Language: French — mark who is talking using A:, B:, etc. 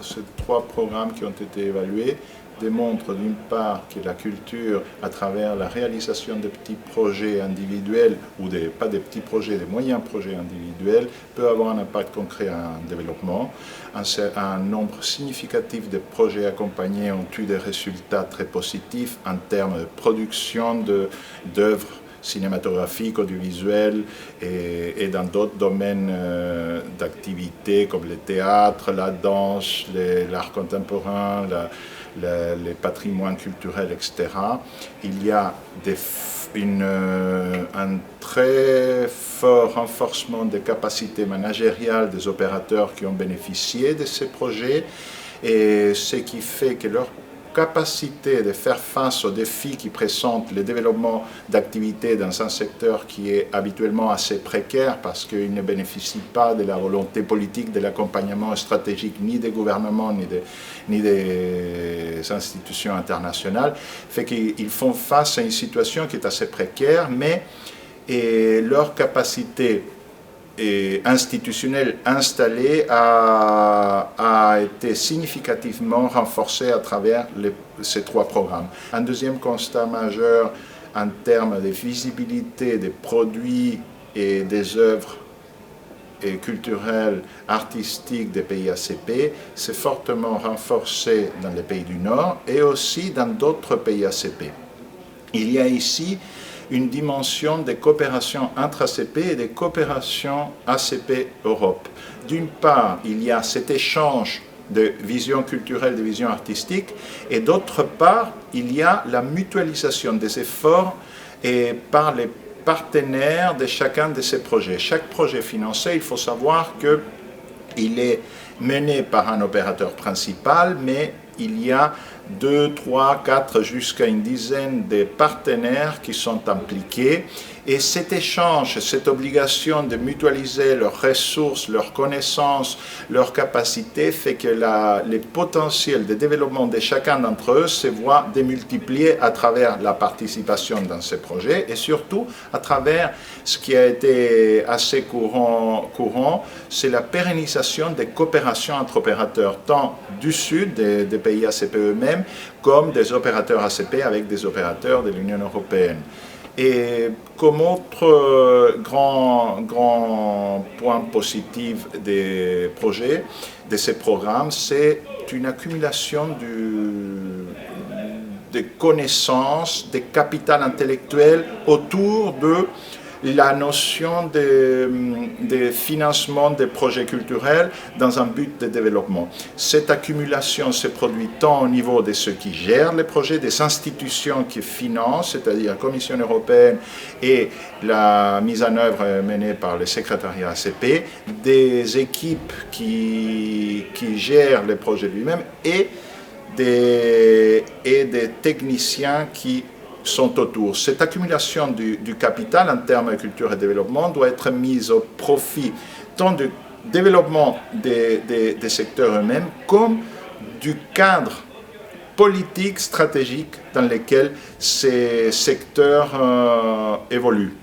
A: ces trois programmes qui ont été évalués démontrent d'une part que la culture, à travers la réalisation de petits projets individuels, ou pas des petits projets, des moyens projets individuels, peut avoir un impact concret en développement. Un nombre significatif de projets accompagnés ont eu des résultats très positifs en termes de production d'œuvres cinématographiques, audiovisuelles et dans d'autres domaines d'activité comme le théâtre, la danse, l'art contemporain, les patrimoines culturels, etc. Il y a un très fort renforcement des capacités managériales des opérateurs qui ont bénéficié de ces projets, et ce qui fait que leur capacité de faire face aux défis qui présentent le développement d'activités dans un secteur qui est habituellement assez précaire parce qu'il ne bénéficie pas de la volonté politique, de l'accompagnement stratégique ni des gouvernements ni des institutions internationales, fait qu'ils font face à une situation qui est assez précaire, mais leur capacité institutionnelle installée a été significativement renforcée à travers ces trois programmes. Un deuxième constat majeur en termes de visibilité des produits et des œuvres culturelles, artistiques des pays ACP, s'est fortement renforcé dans les pays du Nord et aussi dans d'autres pays ACP. Il y a ici une dimension de coopération entre ACP et de coopération ACP-Europe. D'une part, il y a cet échange de vision culturelle, de vision artistique, et d'autre part, il y a la mutualisation des efforts par les partenaires de chacun de ces projets. Chaque projet financé, il faut savoir qu'il est mené par un opérateur principal, mais il y a 2, 3, 4, jusqu'à une dizaine de partenaires qui sont impliqués. Et cet échange, cette obligation de mutualiser leurs ressources, leurs connaissances, leurs capacités fait que les potentiels de développement de chacun d'entre eux se voient démultipliés à travers la participation dans ces projets et surtout à travers ce qui a été assez courant, c'est la pérennisation des coopérations entre opérateurs, tant du Sud, des pays ACP eux-mêmes, comme des opérateurs ACP avec des opérateurs de l'Union européenne. Et comme autre grand point positif des projets, de ces programmes, c'est une accumulation de connaissances, de capital intellectuel autour de la notion de financement des projets culturels dans un but de développement. Cette accumulation se produit tant au niveau de ceux qui gèrent les projets, des institutions qui financent, c'est-à-dire la Commission européenne et la mise en œuvre menée par le secrétariat ACP, des équipes qui gèrent les projets lui-même et des techniciens qui sont autour. Cette accumulation du capital en termes de culture et développement doit être mise au profit tant du développement des secteurs eux-mêmes comme du cadre politique stratégique dans lequel ces secteurs évoluent.